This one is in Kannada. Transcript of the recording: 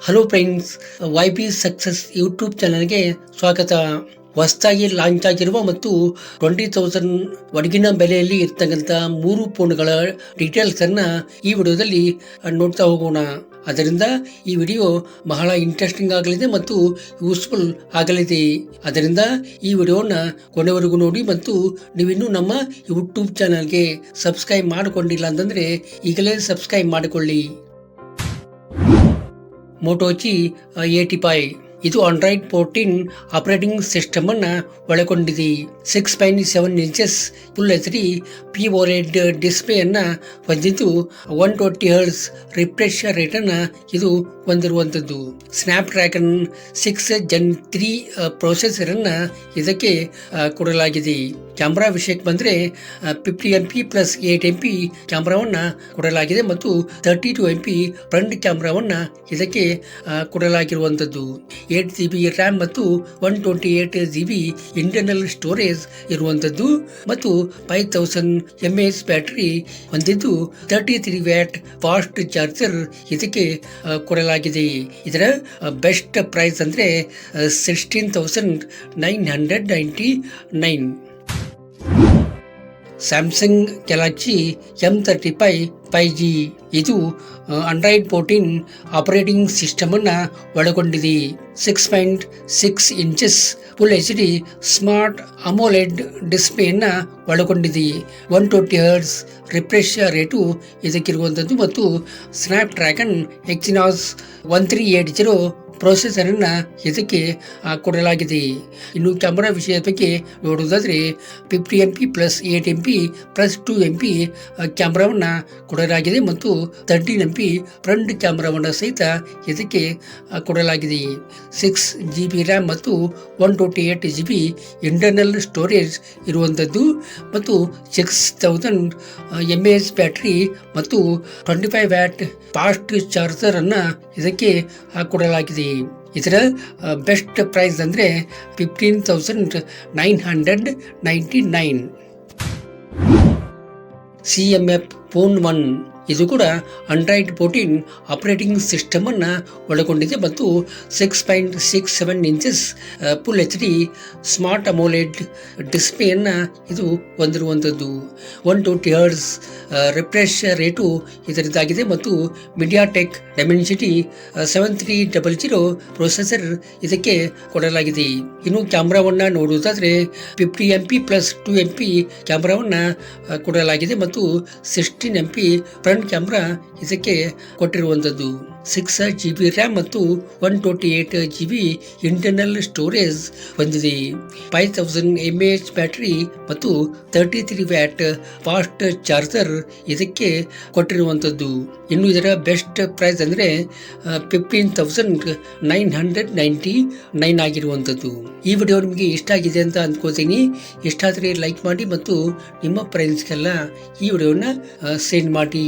Hello friends, YP success YouTube ಚಾನಲ್ಗೆ ಸ್ವಾಗತ. ಹೊಸದಾಗಿ ಲಾಂಚ್ ಆಗಿರುವ ಮತ್ತು 20,000 ಒಳಗಿನ ಬೆಲೆಯಲ್ಲಿ ಇರ್ತಕ್ಕಂಥ 3 ಫೋನ್ಗಳ ಡೀಟೇಲ್ಸ್ ಅನ್ನ ಈ ವಿಡಿಯೋದಲ್ಲಿ ನೋಡ್ತಾ ಹೋಗೋಣ. ಅದರಿಂದ ಈ ವಿಡಿಯೋ ಬಹಳ ಇಂಟ್ರೆಸ್ಟಿಂಗ್ ಆಗಲಿದೆ ಮತ್ತು ಯೂಸ್ಫುಲ್ ಆಗಲಿದೆ. ಅದರಿಂದ ಈ ವಿಡಿಯೋನ ಕೊನೆವರೆಗೂ ನೋಡಿ ಮತ್ತು ನೀವಿನ್ನೂ ನಮ್ಮ ಯೂಟ್ಯೂಬ್ ಚಾನಲ್ಗೆ ಸಬ್ಸ್ಕ್ರೈಬ್ ಮಾಡಿಕೊಂಡಿಲ್ಲ ಅಂತಂದ್ರೆ ಈಗಲೇ ಸಬ್ಸ್ಕ್ರೈಬ್ ಮಾಡಿಕೊಳ್ಳಿ. Moto G 85 ಇದು ಆಂಡ್ರಾಯ್ಡ್ 14 ಆಪರೇಟಿಂಗ್ ಸಿಸ್ಟಮ್ ಅನ್ನ ಒಳಗೊಂಡಿದೆ. 6.7 inches full HD POLED display ಅನ್ನ ಹೊಂದಿದ್ದು 120 Hz ರಿಫ್ರೆಶ್ ರೇಟ್ ಅನ್ನ ಇದು ಹೊಂದಿರುವಂತದ್ದು. ಸ್ನ್ಯಾಪ್ ಡ್ರ್ಯಾಗನ್ 6 Gen 3 ಪ್ರೊಸೆಸರ್ ಅನ್ನ ಇದಕ್ಕೆ ಕೊಡಲಾಗಿದೆ. ಕ್ಯಾಮ್ರಾ ವಿಷಯಕ್ಕೆ ಬಂದ್ರೆ 50 MP ಪ್ಲಸ್ 8 MP ಕ್ಯಾಮ್ರಾವನ್ನ ಕೊಡಲಾಗಿದೆ ಮತ್ತು 32 MP ಫ್ರಂಟ್ ಕ್ಯಾಮ್ರಾವನ್ನ ಇದಕ್ಕೆ ಕೊಡಲಾಗಿರುವಂತದ್ದು. 8 GB ರ್ಯಾಮ್ ಮತ್ತು 128 GB ಇಂಟರ್ನಲ್ ಸ್ಟೋರೇಜ್ ಇರುವಂತದ್ದು ಮತ್ತು 5000 mAh ಬ್ಯಾಟರಿ ಹೊಂದಿದ್ದು 33 ವ್ಯಾಟ್ ಫಾಸ್ಟ್ ಚಾರ್ಜರ್ ಇದಕ್ಕೆ ಕೊಡಲಾಗಿದೆ. ಇದರ ಬೆಸ್ಟ್ ಪ್ರೈಸ್ ಅಂದ್ರೆ 16,999. ಸ್ಯಾಮ್ಸಂಗ್ ಗ್ಯಾಲಕ್ಸಿ M35 5G ಇದು ಆಂಡ್ರಾಯ್ಡ್ 14 ಆಪರೇಟಿಂಗ್ ಸಿಸ್ಟಮ್ ಅನ್ನ ಒಳಗೊಂಡಿದೆ. 6.6 inches full HD smart ಅಮೋಲೆಡ್ display ಅನ್ನ ಒಳಗೊಂಡಿದೆ. 120 Hz ರಿಫ್ರೆಶ್ ರೇಟು ಇದಕ್ಕಿರುವಂಥದ್ದು ಮತ್ತು ಸ್ನ್ಯಾಪ್ ಡ್ರ್ಯಾಗನ್ ಎಕ್ಸಿನಾಸ್ 1380 ಪ್ರೊಸೆಸರ್ ಅನ್ನ ಇದಕ್ಕೆ ಕೊಡಲಾಗಿದೆ. ಇನ್ನು ಕ್ಯಾಮರಾ ವಿಷಯದ ಬಗ್ಗೆ ನೋಡುವುದಾದ್ರೆ 50 MP plus 8 MP plus 2 MP ಕ್ಯಾಮ್ರಾವನ್ನ ಕೊಡಲಾಗಿದೆ ಮತ್ತು 13 MP ಫ್ರಂಟ್ ಕ್ಯಾಮ್ರಾವನ್ನ ಸಹಿತ ಇದಕ್ಕೆ ಕೊಡಲಾಗಿದೆ. 6 GB ರ್ಯಾಮ್ ಮತ್ತು 128 GB ಇಂಟರ್ನಲ್ ಸ್ಟೋರೇಜ್ ಇರುವಂಥದ್ದು ಮತ್ತು 6000 mAh ಬ್ಯಾಟರಿ ಮತ್ತು 25 ವ್ಯಾಟ್ ಫಾಸ್ಟ್ ಚಾರ್ಜರ್ ಅನ್ನ ಇದಕ್ಕೆ ಕೊಡಲಾಗಿದೆ. ಇದರ ಬೆಸ್ಟ್ ಪ್ರೈಸ್ ಅಂದ್ರೆ 15,999. CMF ಫೋನ್ 1 ಇದು ಕೂಡ ಆಂಡ್ರಾಯ್ಡ್ 14 ಆಪರೇಟಿಂಗ್ ಸಿಸ್ಟಮ್ ಅನ್ನ ಒಳಗೊಂಡಿದೆ ಮತ್ತು 6.67 inches full HD smart ಅಮೋಲೆಡ್ display ಅನ್ನ ಇದು ಹೊಂದಿರುವಂಥದ್ದು. 120 Hz ರಿಫ್ರೆಶ್ ರೇಟು ಇದರದ್ದಾಗಿದೆ ಮತ್ತು ಮೀಡಿಯಾಟೆಕ್ ಡೈಮೆನ್ಸಿಟಿ 7300 ಪ್ರೊಸೆಸರ್ ಇದಕ್ಕೆ ಕೊಡಲಾಗಿದೆ. ಇನ್ನು ಕ್ಯಾಮ್ರಾವನ್ನ ನೋಡುವುದಾದ್ರೆ 50 MP ಪ್ಲಸ್ 2 MP ಕ್ಯಾಮ್ರಾವನ್ನ ಕೊಡಲಾಗಿದೆ ಮತ್ತು 16 MP ಫ್ರಂಟ್ ಕ್ಯಾಮ್ರಾ ಇದಕ್ಕೆ ಕೊಟ್ಟಿರುವಂಥದ್ದು. 6 GB ರ್ಯಾಮ್ ಮತ್ತು 128 GB ಇಂಟರ್ನಲ್ ಸ್ಟೋರೇಜ್ ಹೊಂದಿದೆ. 5000 mAh ಬ್ಯಾಟರಿ ಮತ್ತು 33 ವ್ಯಾಟ್ ಫಾಸ್ಟ್ ಚಾರ್ಜರ್ ಇದಕ್ಕೆ ಕೊಟ್ಟಿರುವಂಥದ್ದು. ಇನ್ನು ಇದರ ಬೆಸ್ಟ್ ಪ್ರೈಸ್ ಅಂದ್ರೆ 15,999 ಆಗಿರುವಂಥದ್ದು. ಈ ವಿಡಿಯೋ ನಿಮಗೆ ಇಷ್ಟ ಆಗಿದೆ ಅಂತ ಅಂದ್ಕೋತೀನಿ. ಇಷ್ಟ ಆದರೆ ಲೈಕ್ ಮಾಡಿ ಮತ್ತು ನಿಮ್ಮ ಫ್ರೆಂಡ್ಸ್ಗೆಲ್ಲ ಈ ವಿಡಿಯೋನ ಸೆಂಡ್ ಮಾಡಿ.